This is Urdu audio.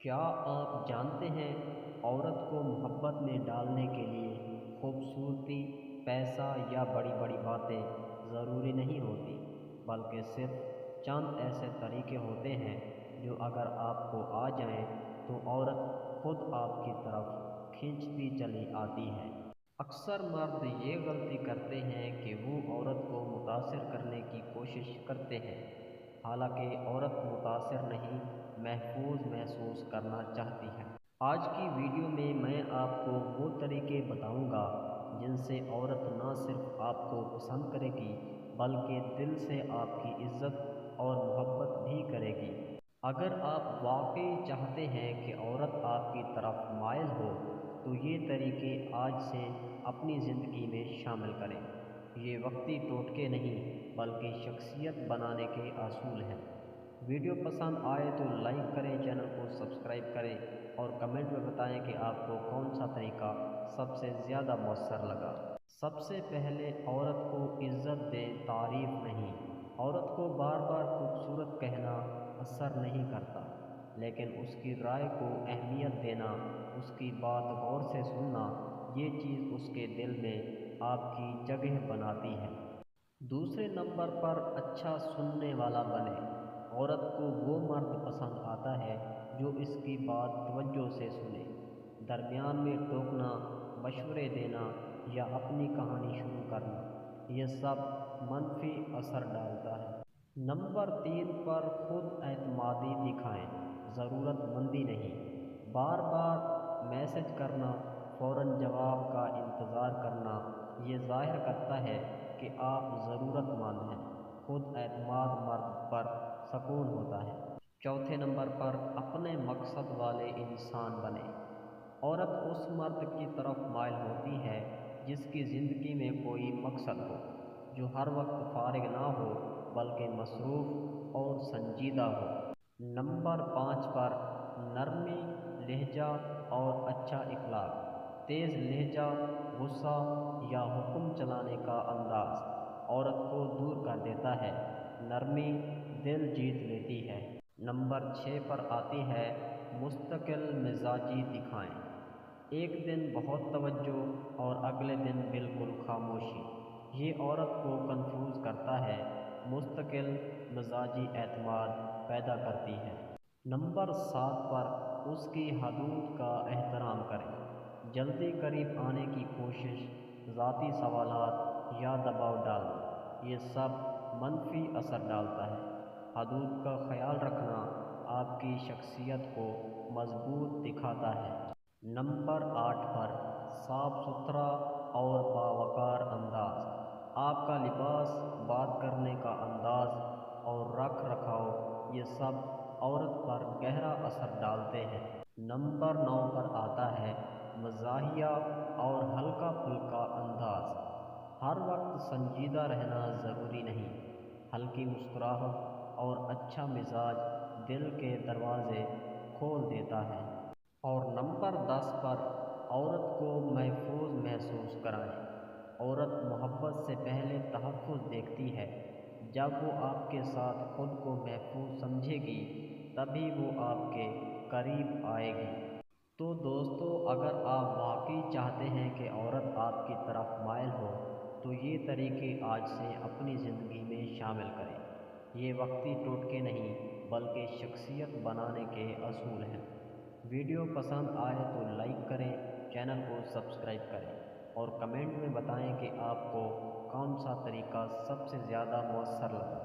کیا آپ جانتے ہیں عورت کو محبت میں ڈالنے کے لیے خوبصورتی، پیسہ یا بڑی بڑی باتیں ضروری نہیں ہوتی، بلکہ صرف چند ایسے طریقے ہوتے ہیں جو اگر آپ کو آ جائیں تو عورت خود آپ کی طرف کھینچتی چلی آتی ہے۔ اکثر مرد یہ غلطی کرتے ہیں کہ وہ عورت کو متاثر کرنے کی کوشش کرتے ہیں، حالانکہ عورت متاثر نہیں، محفوظ محسوس کرنا چاہتی ہے۔ آج کی ویڈیو میں آپ کو وہ طریقے بتاؤں گا جن سے عورت نہ صرف آپ کو پسند کرے گی بلکہ دل سے آپ کی عزت اور محبت بھی کرے گی۔ اگر آپ واقعی چاہتے ہیں کہ عورت آپ کی طرف مائل ہو تو یہ طریقے آج سے اپنی زندگی میں شامل کریں۔ یہ وقتی ٹوٹکے نہیں بلکہ شخصیت بنانے کے اصول ہیں۔ ویڈیو پسند آئے تو لائک کریں، چینل کو سبسکرائب کریں اور کمنٹ میں بتائیں کہ آپ کو کون سا طریقہ سب سے زیادہ مؤثر لگا۔ سب سے پہلے عورت کو عزت دیں، تعریف نہیں۔ عورت کو بار بار خوبصورت کہنا اثر نہیں کرتا، لیکن اس کی رائے کو اہمیت دینا، اس کی بات غور سے سننا، یہ چیز اس کے دل میں آپ کی جگہ بناتی ہے۔ دوسرے نمبر پر اچھا سننے والا بنے۔ عورت کو وہ مرد پسند آتا ہے جو اس کی بات توجہ سے سنے۔ درمیان میں ٹوکنا، مشورے دینا یا اپنی کہانی شروع کرنا، یہ سب منفی اثر ڈالتا ہے۔ نمبر 3 پر خود اعتمادی دکھائیں، ضرورت مندی نہیں۔ بار بار میسج کرنا، فوراً جواب کا انتظار کرنا، یہ ظاہر کرتا ہے کہ آپ ضرورت مند ہیں۔ خود اعتماد مرد پر سکون ہوتا ہے۔ چوتھے نمبر پر اپنے مقصد والے انسان بنے۔ عورت اس مرد کی طرف مائل ہوتی ہے جس کی زندگی میں کوئی مقصد ہو، جو ہر وقت فارغ نہ ہو بلکہ مصروف اور سنجیدہ ہو۔ نمبر 5 پر نرمی، لہجہ اور اچھا اخلاق۔ تیز لہجہ، غصہ یا حکم چلانے کا انداز عورت کو دور کر دیتا ہے، نرمی دل جیت لیتی ہے۔ نمبر 6 پر آتی ہے مستقل مزاجی دکھائیں۔ ایک دن بہت توجہ اور اگلے دن بالکل خاموشی، یہ عورت کو کنفیوز کرتا ہے۔ مستقل مزاجی اعتماد پیدا کرتی ہے۔ نمبر 7 پر اس کی حدود کا احترام کریں۔ جلدی قریب آنے کی کوشش، ذاتی سوالات یا دباؤ ڈالنا، یہ سب منفی اثر ڈالتا ہے۔ حدود کا خیال رکھنا آپ کی شخصیت کو مضبوط دکھاتا ہے۔ نمبر 8 پر صاف ستھرا اور باوقار انداز۔ آپ کا لباس، بات کرنے کا انداز اور رکھ رکھاؤ، یہ سب عورت پر گہرا اثر ڈالتے ہیں۔ نمبر 9 پر آتا ہے مزاحیہ اور ہلکا پھلکا انداز۔ ہر وقت سنجیدہ رہنا ضروری نہیں، ہلکی مسکراہٹ اور اچھا مزاج دل کے دروازے کھول دیتا ہے۔ اور نمبر 10 پر عورت کو محفوظ محسوس کرائیں۔ عورت محبت سے پہلے تحفظ دیکھتی ہے۔ جب وہ آپ کے ساتھ خود کو محفوظ سمجھے گی تبھی وہ آپ کے قریب آئے گی۔ تو دوستو، اگر آپ واقعی چاہتے ہیں کہ عورت آپ کی طرف مائل ہو تو یہ طریقے آج سے اپنی زندگی میں شامل کریں۔ یہ وقتی ٹوٹکے نہیں بلکہ شخصیت بنانے کے اصول ہیں۔ ویڈیو پسند آئے تو لائک کریں، چینل کو سبسکرائب کریں اور کمنٹ میں بتائیں کہ آپ کو کون سا طریقہ سب سے زیادہ مؤثر لگا۔